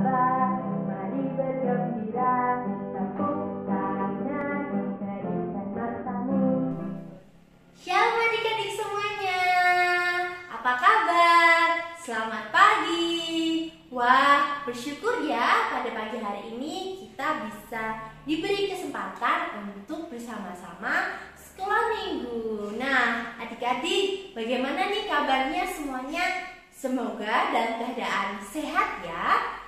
kabar? Mari bergembira, tepuk tangan, berikan matamu. Shalom adik-adik semuanya, apa kabar? Selamat pagi. Wah, bersyukur ya pada pagi hari ini kita bisa diberi kesempatan untuk bersama-sama sekolah minggu. Nah, adik-adik, bagaimana nih kabarnya semuanya? Semoga dalam keadaan sehat ya.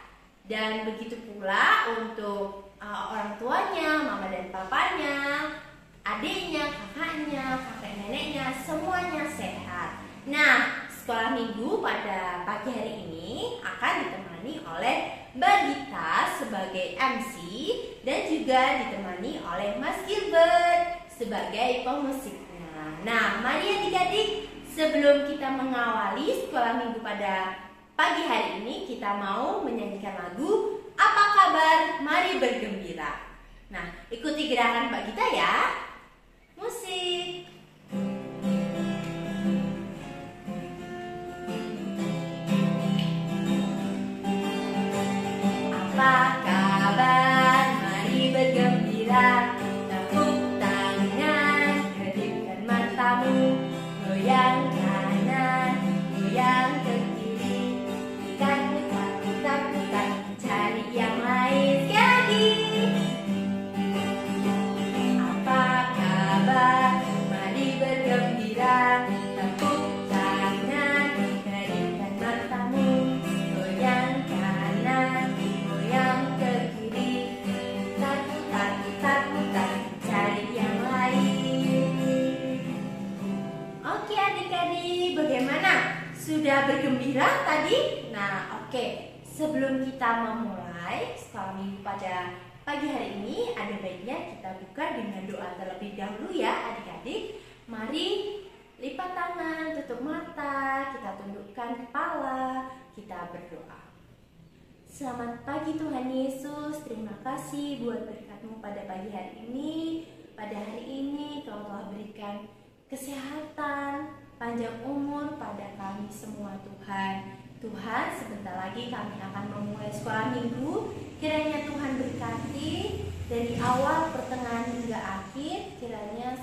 Dan begitu pula untuk orang tuanya, mama dan papanya, adiknya, kakaknya, kakek neneknya, semuanya sehat. Nah, sekolah minggu pada pagi hari ini akan ditemani oleh Mbak Gita sebagai MC dan juga ditemani oleh Mas Gilbert sebagai pemusiknya. Nah, mari adik-adik, sebelum kita mengawali sekolah minggu pada pagi hari ini, kita mau menyanyikan lagu Apa Kabar? Mari Bergembira. Nah, ikuti gerakan Mbak Gita ya. Musik. Apa kabar? Mari bergembira. Tepuk tangan, kedipkan matamu. Goyang kanan, goyang ke kiri. Putar, cari yang lain lagi. Apa kabar? Mari bergembira. Tepuk tangan, kedipkan matamu. Goyang kanan, goyang ke kiri. Putar, cari yang lain. Oke adik-adik, bagaimana? Sudah bergembira tadi? Nah, oke. Sebelum kita memulai sekolah minggu pada pagi hari ini, ada baiknya kita buka dengan doa terlebih dahulu ya adik-adik. Mari lipat tangan, tutup mata, kita tundukkan kepala, kita berdoa. Selamat pagi Tuhan Yesus, terima kasih buat berkat-Mu pada pagi hari ini. Pada hari ini Kau telah berikan kesehatan, panjang umur pada kami semua Tuhan. Tuhan, sebentar lagi kami akan memulai sekolah minggu. Kiranya Tuhan berkati dari awal, pertengahan hingga akhir. Kiranya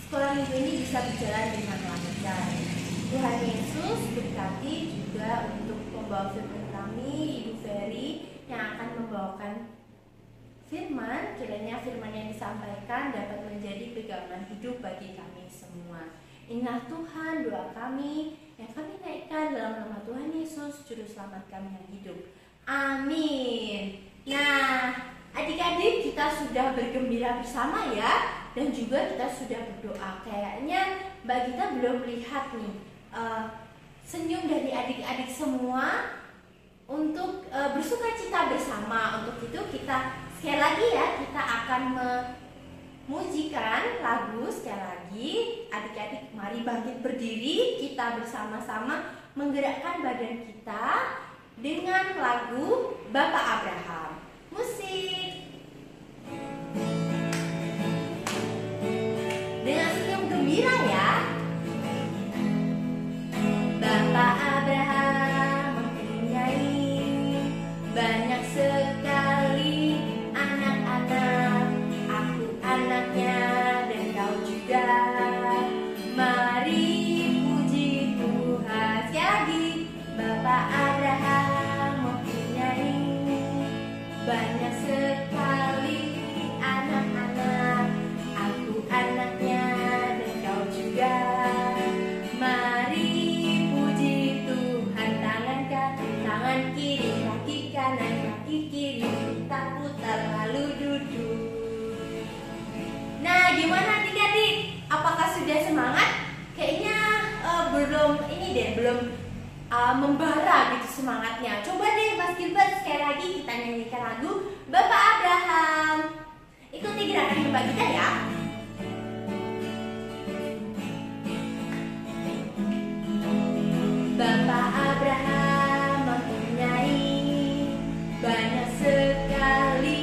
sekolah minggu ini bisa berjalan dengan lancar. Tuhan Yesus berkati juga untuk pembawa firman kami, Ibu Ferry, yang akan membawakan firman. Kiranya firman yang disampaikan dapat menjadi pegangan hidup bagi kami semua. Inilah Tuhan doa kami yang kami naikkan dalam nama Tuhan Yesus, Juru Selamat kami yang hidup. Amin. Nah, adik-adik, kita sudah bergembira bersama ya, dan juga kita sudah berdoa. Kayaknya Mbak Gita belum lihat nih senyum dari adik-adik semua untuk bersukacita bersama. Untuk itu kita sekali lagi ya, kita akan memujikan lagu sekali lagi. Adik-adik mari bangkit berdiri, kita bersama-sama menggerakkan badan kita dengan lagu Bapak Abraham. Musik. Dengan senyum gembira ya. Bapak Abraham mempunyai banyak sekali anak-anak. Aku anaknya dan kau juga. Mari puji Tuhan. Sekali lagi. Bapak Abraham mempunyai banyak sekali anak-anak. Aku anaknya dan kau juga. Mari puji Tuhan. Tangan kiri, kaki kanan, kaki kiri, kita putar lalu duduk. Nah, gimana adik-adik? Apakah sudah semangat? Kayaknya belum membara gitu semangatnya. Coba deh Mas Gilbert, sekali lagi kita nyanyikan lagu Bapak Abraham. Ikuti gerakan Mbak Gita ya. Bapak Abraham mempunyai banyak sekali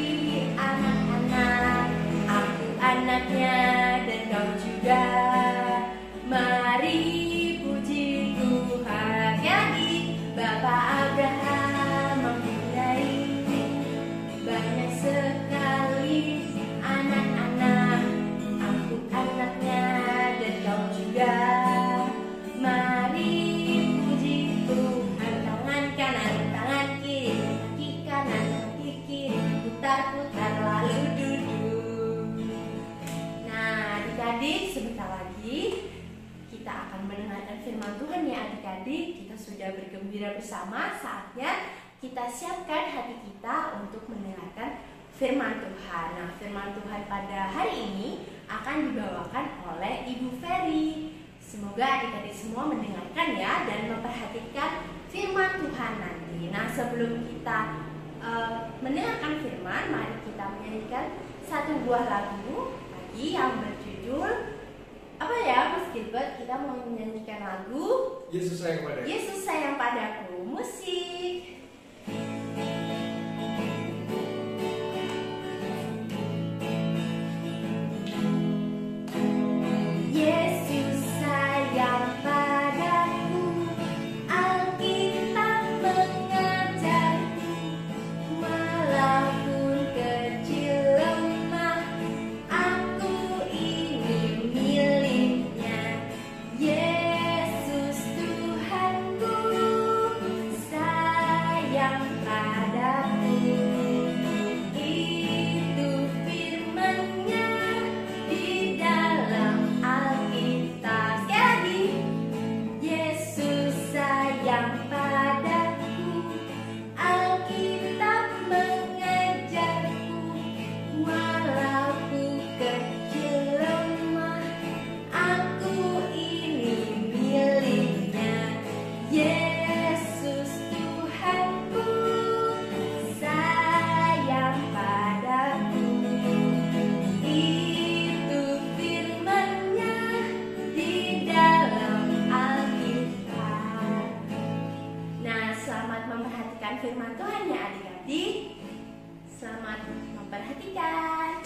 anak-anak. Aku anaknya dan kau juga. Mari puji Tuhan. Sekali lagi. Bapak Abraham mempunyai akan mendengarkan firman Tuhan ya adik-adik. Kita sudah bergembira bersama, saatnya kita siapkan hati kita untuk mendengarkan firman Tuhan. Nah, firman Tuhan pada hari ini akan dibawakan oleh Ibu Ferry. Semoga adik-adik semua mendengarkan ya dan memperhatikan firman Tuhan nanti. Nah, sebelum kita mendengarkan firman, mari kita menyanyikan satu buah lagu lagi yang berjudul apa ya, Mas Gilbert? Kita mau menyanyikan lagu Yesus sayang padaku. Yesus sayang padaku. Musik. Yesus sayang padaku, Alkitab mengajarku, walaupun kecil lemah, aku ini miliknya. Yesus Tuhanku sayang padaku. Itu firman-Nya di dalam Alkitab. Sekali lagi, Yesus sayang padaku, Alkitab mengajarku, walaupun kecil lemah, aku ini miliknya. Yesus Tuhanku sayang padaku. Itu firman-Nya di dalam Alkitab. Nah, selamat memperhatikan firman Tuhan ya adik-adik. Selamat memperhatikan.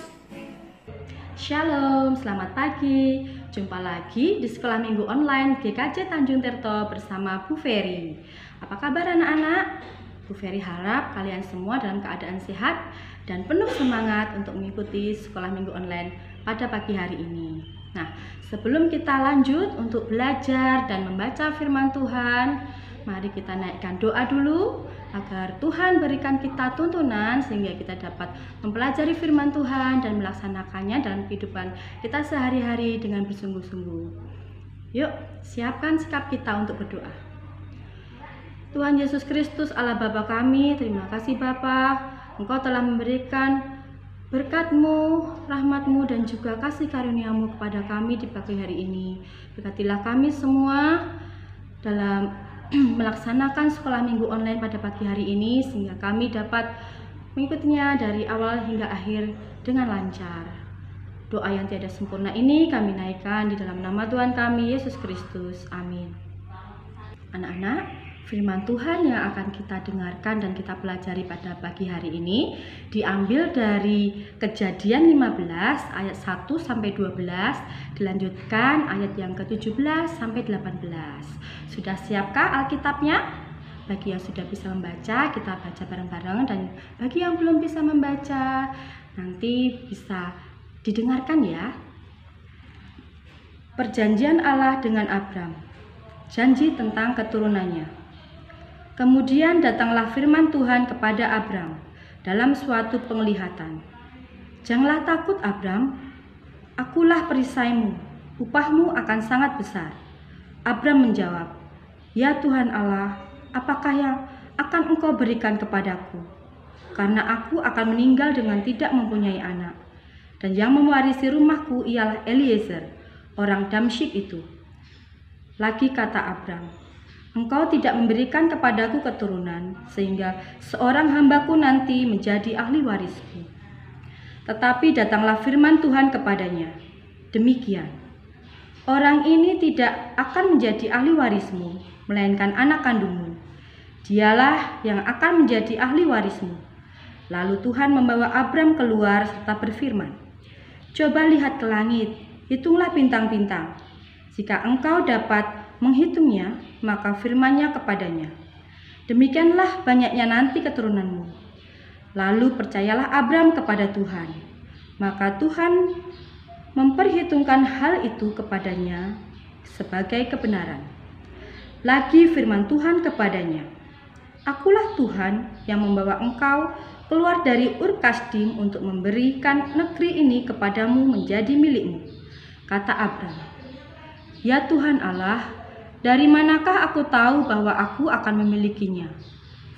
Shalom, selamat pagi. Jumpa lagi di Sekolah Minggu Online GKJ Tanjung Tirto bersama Bu Ferry. Apa kabar anak-anak? Bu Ferry harap kalian semua dalam keadaan sehat dan penuh semangat untuk mengikuti Sekolah Minggu Online pada pagi hari ini. Nah, sebelum kita lanjut untuk belajar dan membaca firman Tuhan, mari kita naikkan doa dulu agar Tuhan berikan kita tuntunan sehingga kita dapat mempelajari firman Tuhan dan melaksanakannya dalam kehidupan kita sehari-hari dengan bersungguh-sungguh. Yuk, siapkan sikap kita untuk berdoa. Tuhan Yesus Kristus, Allah Bapa kami, terima kasih Bapa, Engkau telah memberikan berkat-Mu, rahmat-Mu, dan juga kasih karunia-Mu kepada kami di pagi hari ini. Berkatilah kami semua dalam melaksanakan sekolah minggu online pada pagi hari ini sehingga kami dapat mengikutinya dari awal hingga akhir dengan lancar. Doa yang tiada sempurna ini kami naikkan di dalam nama Tuhan kami Yesus Kristus. Amin. Anak-anak, firman Tuhan yang akan kita dengarkan dan kita pelajari pada pagi hari ini diambil dari Kejadian 15 ayat 1 sampai 12, dilanjutkan ayat yang ke-17 sampai 18. Sudah siapkah Alkitabnya? Bagi yang sudah bisa membaca, kita baca bareng-bareng, dan bagi yang belum bisa membaca, nanti bisa didengarkan ya. Perjanjian Allah dengan Abram. Janji tentang keturunannya. Kemudian datanglah firman Tuhan kepada Abram dalam suatu penglihatan. Janganlah takut Abram, akulah perisaimu, upahmu akan sangat besar. Abram menjawab, ya Tuhan Allah, apakah yang akan engkau berikan kepadaku? Karena aku akan meninggal dengan tidak mempunyai anak. Dan yang mewarisi rumahku ialah Eliezer, orang Damsyik itu. Lagi kata Abram, engkau tidak memberikan kepadaku keturunan, sehingga seorang hambaku nanti menjadi ahli warisku. Tetapi datanglah firman Tuhan kepadanya, demikian, orang ini tidak akan menjadi ahli warismu, melainkan anak kandungmu. Dialah yang akan menjadi ahli warismu. Lalu Tuhan membawa Abram keluar serta berfirman, coba lihat ke langit, hitunglah bintang-bintang. Jika engkau dapat menghitungnya, maka firman-Nya kepadanya, demikianlah banyaknya nanti keturunanmu. Lalu percayalah Abram kepada Tuhan. Maka Tuhan memperhitungkan hal itu kepadanya sebagai kebenaran. Lagi firman Tuhan kepadanya, akulah Tuhan yang membawa engkau keluar dari Ur Kasdim untuk memberikan negeri ini kepadamu menjadi milikmu. Kata Abram, "Ya Tuhan Allah, dari manakah aku tahu bahwa aku akan memilikinya?"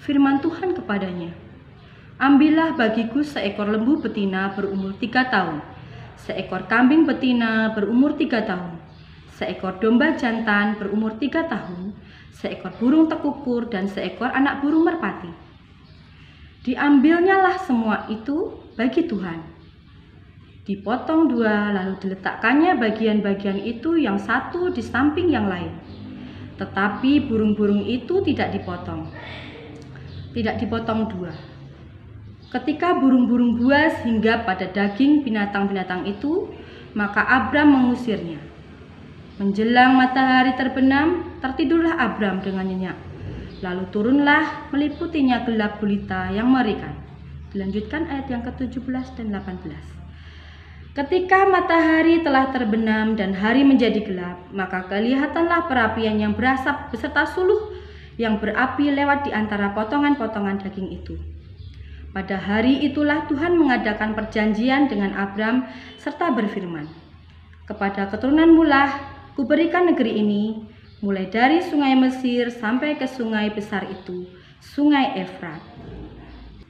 Firman Tuhan kepadanya, "Ambillah bagiku seekor lembu betina berumur 3 tahun, seekor kambing betina berumur 3 tahun, seekor domba jantan berumur 3 tahun, seekor burung tekukur, dan seekor anak burung merpati." Diambilnyalah semua itu bagi Tuhan. Dipotong 2, lalu diletakkannya bagian-bagian itu yang satu di samping yang lain. Tetapi burung-burung itu tidak dipotong 2. Ketika burung-burung buas hingga pada daging binatang-binatang itu, maka Abram mengusirnya. Menjelang matahari terbenam, tertidurlah Abram dengan nyenyak. Lalu turunlah meliputinya gelap gulita yang mengerikan. Dilanjutkan ayat yang ke-17 dan 18. Ketika matahari telah terbenam dan hari menjadi gelap, maka kelihatanlah perapian yang berasap beserta suluh yang berapi lewat di antara potongan-potongan daging itu. Pada hari itulah Tuhan mengadakan perjanjian dengan Abram serta berfirman, "Kepada keturunanmu lah kuberikan negeri ini, mulai dari sungai Mesir sampai ke sungai besar itu, sungai Efrat."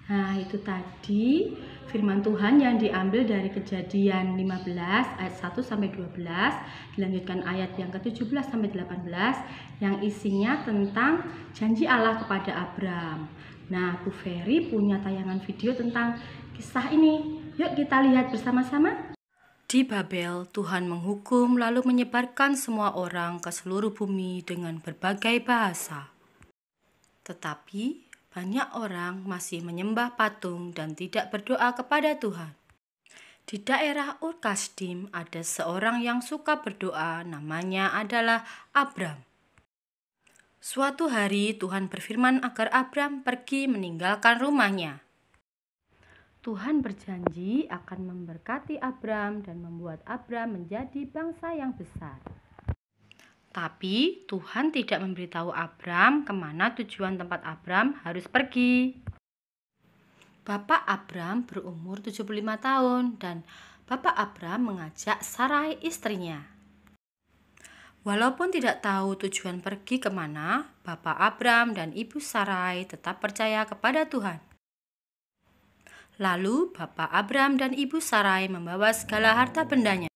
Nah, itu tadi firman Tuhan yang diambil dari Kejadian 15 ayat 1 sampai 12, dilanjutkan ayat yang ke-17 sampai 18 yang isinya tentang janji Allah kepada Abram. Nah, Bu Ferry punya tayangan video tentang kisah ini. Yuk kita lihat bersama-sama. Di Babel, Tuhan menghukum lalu menyebarkan semua orang ke seluruh bumi dengan berbagai bahasa. Tetapi banyak orang masih menyembah patung dan tidak berdoa kepada Tuhan. Di daerah Ur Kasdim ada seorang yang suka berdoa, namanya adalah Abram. Suatu hari Tuhan berfirman agar Abram pergi meninggalkan rumahnya. Tuhan berjanji akan memberkati Abram dan membuat Abram menjadi bangsa yang besar. Tapi Tuhan tidak memberitahu Abram kemana tujuan tempat Abram harus pergi. Bapak Abram berumur 75 tahun dan Bapak Abram mengajak Sarai istrinya. Walaupun tidak tahu tujuan pergi kemana, Bapak Abram dan Ibu Sarai tetap percaya kepada Tuhan. Lalu Bapak Abram dan Ibu Sarai membawa segala harta bendanya.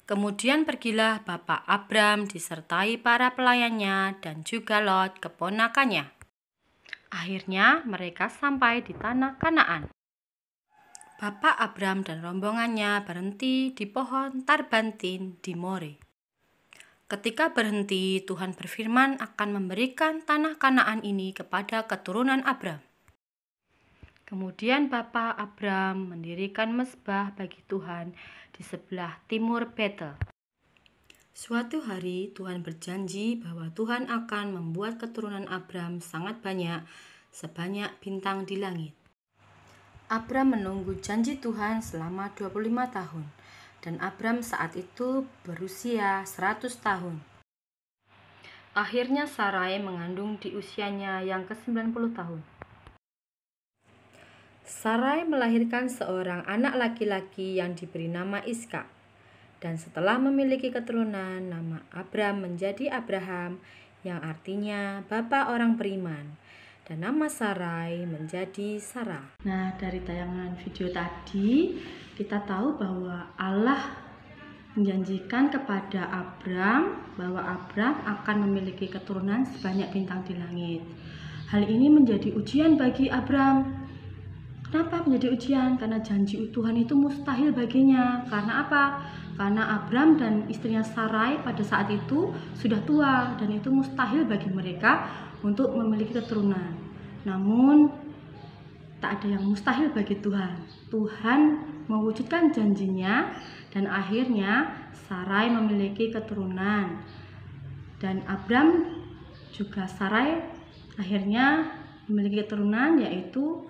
Kemudian pergilah Bapak Abram disertai para pelayannya dan juga Lot keponakannya. Akhirnya mereka sampai di tanah Kanaan. Bapak Abram dan rombongannya berhenti di pohon Tarbantin di More. Ketika berhenti, Tuhan berfirman akan memberikan tanah Kanaan ini kepada keturunan Abram. Kemudian Bapak Abram mendirikan mezbah bagi Tuhan di sebelah timur Betel. Suatu hari Tuhan berjanji bahwa Tuhan akan membuat keturunan Abram sangat banyak, sebanyak bintang di langit. Abram menunggu janji Tuhan selama 25 tahun, dan Abram saat itu berusia 100 tahun. Akhirnya Sarai mengandung di usianya yang ke-90 tahun. Sarai melahirkan seorang anak laki-laki yang diberi nama Iskak. Dan setelah memiliki keturunan, nama Abram menjadi Abraham, yang artinya bapa orang beriman. Dan nama Sarai menjadi Sarah. Nah, dari tayangan video tadi, kita tahu bahwa Allah menjanjikan kepada Abram bahwa Abram akan memiliki keturunan sebanyak bintang di langit. Hal ini menjadi ujian bagi Abram. Kenapa menjadi ujian? Karena janji Tuhan itu mustahil baginya. Karena apa? Karena Abram dan istrinya Sarai pada saat itu sudah tua dan itu mustahil bagi mereka untuk memiliki keturunan. Namun tak ada yang mustahil bagi Tuhan. Tuhan mewujudkan janjinya dan akhirnya Sarai memiliki keturunan. Dan Abram juga Sarai akhirnya memiliki keturunan, yaitu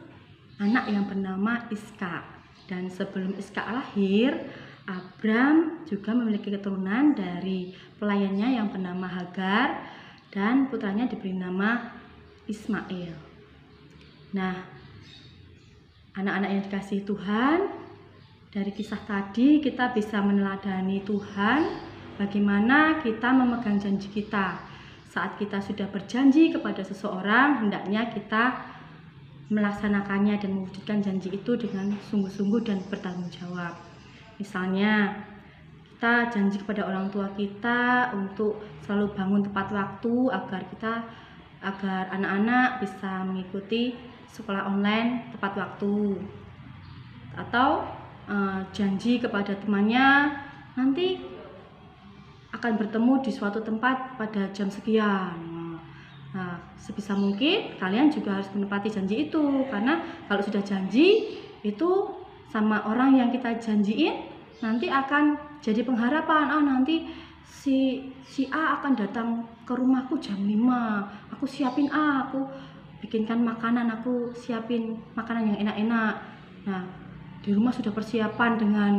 anak yang bernama Iskak. Dan sebelum Iskak lahir, Abram juga memiliki keturunan dari pelayannya yang bernama Hagar dan putranya diberi nama Ismail. Nah, anak-anak yang dikasihi Tuhan, dari kisah tadi kita bisa meneladani Tuhan bagaimana kita memegang janji kita. Saat kita sudah berjanji kepada seseorang, hendaknya kita melaksanakannya dan mewujudkan janji itu dengan sungguh-sungguh dan bertanggung jawab. Misalnya, kita janji kepada orang tua kita untuk selalu bangun tepat waktu agar anak-anak bisa mengikuti sekolah online tepat waktu. Atau janji kepada temannya nanti akan bertemu di suatu tempat pada jam sekian. Nah, sebisa mungkin kalian juga harus menepati janji itu, karena kalau sudah janji itu sama orang yang kita janjiin nanti akan jadi pengharapan. Nanti si A akan datang ke rumahku jam 5. Aku siapin aku bikinkan makanan, aku siapin makanan yang enak-enak. Nah, di rumah sudah persiapan dengan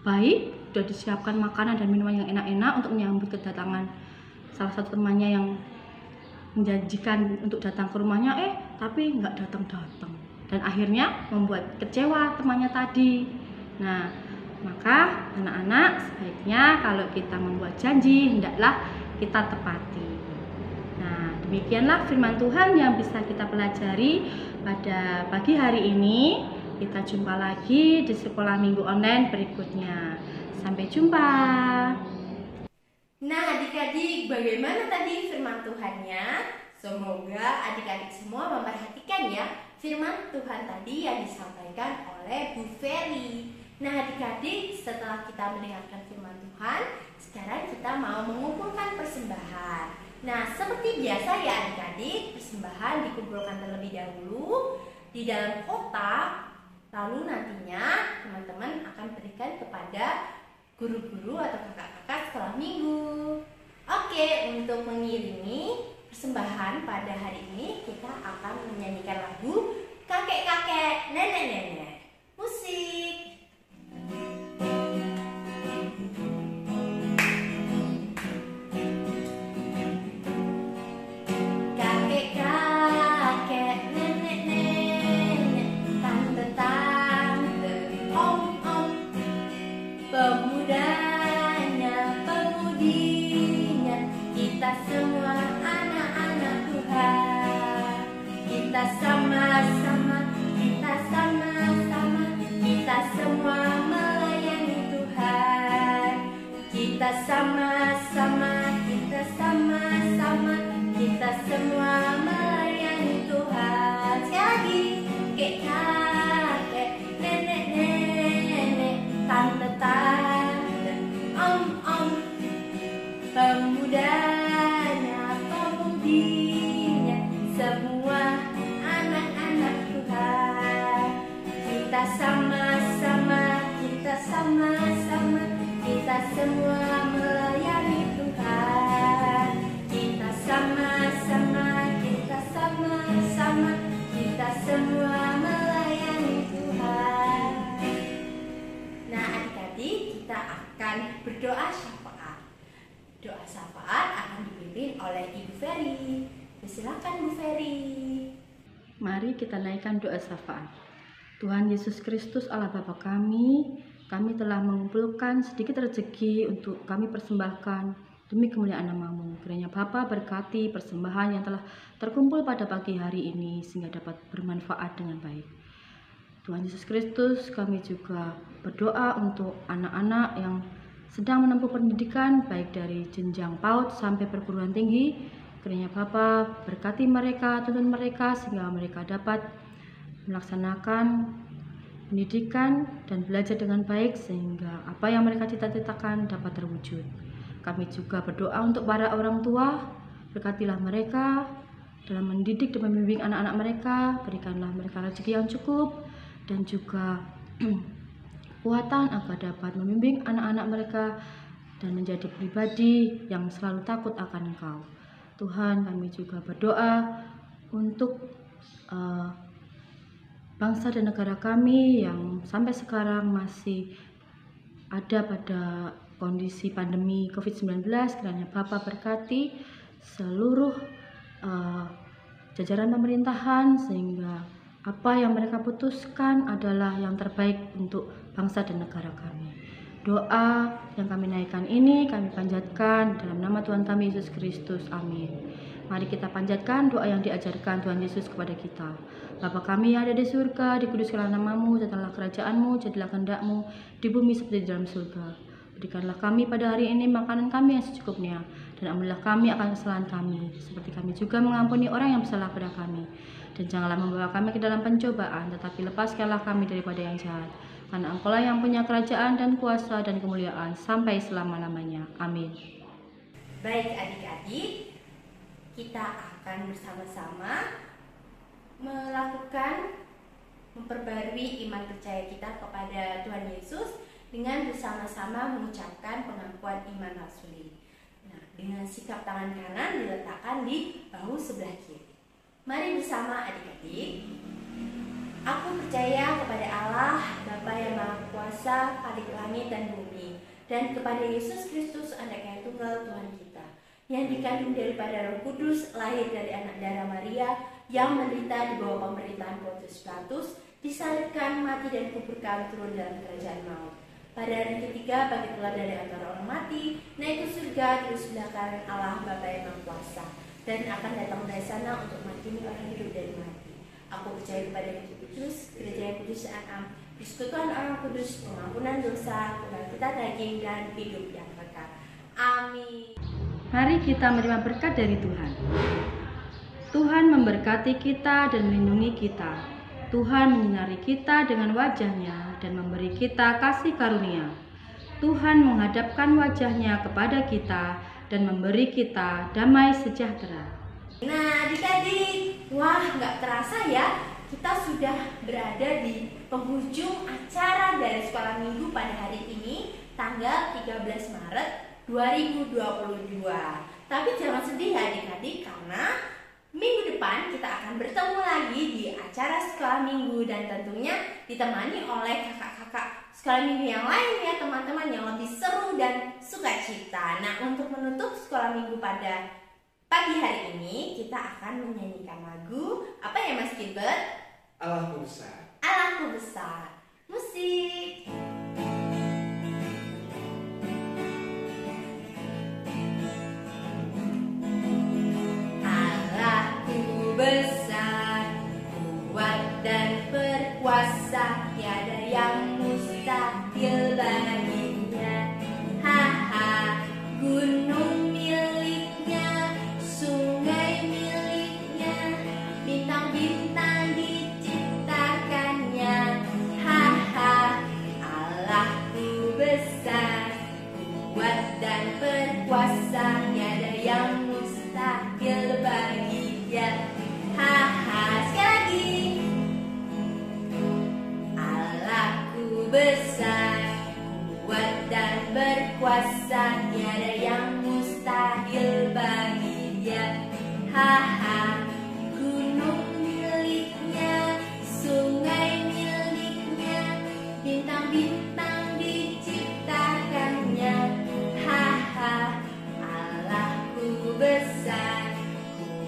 baik, sudah disiapkan makanan dan minuman yang enak-enak untuk menyambut kedatangan salah satu temannya yang menjanjikan untuk datang ke rumahnya, tapi nggak datang-datang, dan akhirnya membuat kecewa temannya tadi. Nah, maka anak-anak sebaiknya kalau kita membuat janji, hendaklah kita tepati. Nah, demikianlah firman Tuhan yang bisa kita pelajari pada pagi hari ini. Kita jumpa lagi di sekolah minggu online berikutnya. Sampai jumpa. Nah, adik-adik, bagaimana tadi firman Tuhannya? Semoga adik-adik semua memperhatikan ya firman Tuhan tadi yang disampaikan oleh Bu Ferry. Nah, adik-adik, setelah kita mendengarkan firman Tuhan, sekarang kita mau mengumpulkan persembahan. Nah, seperti biasa ya adik-adik, persembahan dikumpulkan terlebih dahulu di dalam kotak. Lalu nantinya teman-teman akan berikan kepada guru-guru atau kakak-kakak sekolah minggu. Oke, untuk mengiringi persembahan pada hari ini, kita akan menyanyikan lagu Kakek-kakek, Nenek-nenek. Musik. Kakek-kakek, nenek-nenek, tante-tante, om-om, pemudanya, pemudinya, kita semua anak-anak Tuhan. Kita sama-sama, kita sama-sama, kita semua melayani Tuhan. Kita sama-sama, kita sama-sama, kita semua melayani Tuhan. Sekali lagi, kakek, nenek-nenek, tante-tante, om-om, pemudanya, pemudinya, semua anak-anak Tuhan. Kita sama-sama, kita sama-sama, kita semua melayani Tuhan. Kita sama-sama, kita sama-sama, kita semua melayani Tuhan. Nah, adik-adik, kita akan berdoa syafaat. Doa syafaat akan dipimpin oleh Ibu Ferry. Silakan Bu Ferry. Mari kita naikkan doa syafaat. Tuhan Yesus Kristus Allah Bapa kami telah mengumpulkan sedikit rezeki untuk kami persembahkan demi kemuliaan nama-Mu. Kiranya Bapa berkati persembahan yang telah terkumpul pada pagi hari ini sehingga dapat bermanfaat dengan baik. Tuhan Yesus Kristus, kami juga berdoa untuk anak-anak yang sedang menempuh pendidikan baik dari jenjang PAUD sampai perguruan tinggi. Kiranya Bapa berkati mereka, tuntun mereka sehingga mereka dapat melaksanakan pendidikan dan belajar dengan baik sehingga apa yang mereka cita-citakan dapat terwujud. Kami juga berdoa untuk para orang tua, berkatilah mereka dalam mendidik dan membimbing anak-anak mereka, berikanlah mereka rezeki yang cukup dan juga kekuatan agar dapat membimbing anak-anak mereka dan menjadi pribadi yang selalu takut akan Engkau. Tuhan, kami juga berdoa untuk bangsa dan negara kami yang sampai sekarang masih ada pada kondisi pandemi COVID-19. Kiranya Bapa berkati seluruh jajaran pemerintahan sehingga apa yang mereka putuskan adalah yang terbaik untuk bangsa dan negara kami. Doa yang kami naikkan ini kami panjatkan dalam nama Tuhan kami Yesus Kristus. Amin. Mari kita panjatkan doa yang diajarkan Tuhan Yesus kepada kita. Bapa kami yang ada di surga, dikuduskanlah namamu, datanglah kerajaanmu, jadilah kehendak-mu di bumi seperti di dalam surga. Berikanlah kami pada hari ini makanan kami yang secukupnya, dan ampunilah kami akan kesalahan kami, seperti kami juga mengampuni orang yang bersalah pada kami. Dan janganlah membawa kami ke dalam pencobaan, tetapi lepaskanlah kami daripada yang jahat. Karena Engkaulah yang punya kerajaan dan kuasa dan kemuliaan sampai selama-lamanya. Amin. Baik adik-adik, kita akan bersama-sama memperbarui iman percaya kita kepada Tuhan Yesus dengan bersama-sama mengucapkan pengakuan iman rasuli. Nah, dengan sikap tangan kanan diletakkan di bahu sebelah kiri. Mari bersama adik-adik. Aku percaya kepada Allah, Bapa yang Maha Kuasa, Khalik langit dan bumi, dan kepada Yesus Kristus, Anak-Nya yang tunggal Tuhan kita, yang dikandung daripada Roh Kudus, lahir dari anak darah Maria, yang menderita di bawah pemerintahan Pontius Pilatus, disalibkan, mati dan dikuburkan, turun dalam kerajaan maut. Pada hari ketiga bangkit pula dari antara orang mati, naik ke surga, duduk sebelah kanan Allah Bapa yang Maha Kuasa, dan akan datang dari sana untuk menghakimi orang hidup dan mati. Aku percaya kepada Roh Kudus, gereja yang kudus dan am, persekutuan orang kudus, pengampunan dosa, kebangkitan daging dan hidup yang kekal. Amin. Mari kita menerima berkat dari Tuhan. Tuhan memberkati kita dan melindungi kita. Tuhan menyinari kita dengan wajah-Nya dan memberi kita kasih karunia. Tuhan menghadapkan wajah-Nya kepada kita dan memberi kita damai sejahtera. Nah adik-adik, wah nggak terasa ya, kita sudah berada di penghujung acara dari sekolah minggu pada hari ini, tanggal 13 Maret 2022. Tapi jangan sedih ya adik-adik, karena minggu depan kita akan bertemu lagi di acara sekolah minggu, dan tentunya ditemani oleh kakak-kakak sekolah minggu yang lain ya teman-teman, yang lebih seru dan sukacita. Nah, untuk menutup sekolah minggu pada pagi hari ini, kita akan menyanyikan lagu apa ya Mas Gilbert? Allahku besar. Allahku besar. Musik. Allahku besar, kuat dan berkuasa, tiada yang mustahil baginya. Haha, gunung miliknya, sungai miliknya, bintang-bintang diciptakannya. Haha, Allahku besar, kuat dan berkuasa, tiada yang mustahil bagi Dia. Haha, sekali lagi. Allahku besar, kuat dan berkuasa, tiada yang mustahil bagi Dia. Haha, gunung miliknya, sungai miliknya, bintang-bintang diciptakannya. Haha, Allahku besar,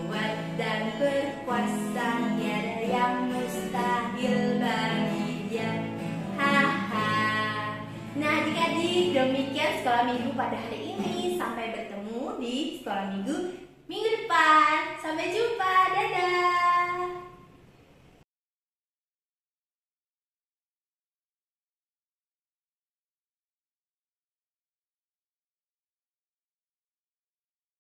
kuat dan berkuasa, tiada yang mustahil bagi Dia. Haha. Nah adik-adik, demikian sekolah minggu pada hari ini. Sampai bertemu di sekolah minggu minggu depan. Sampai jumpa.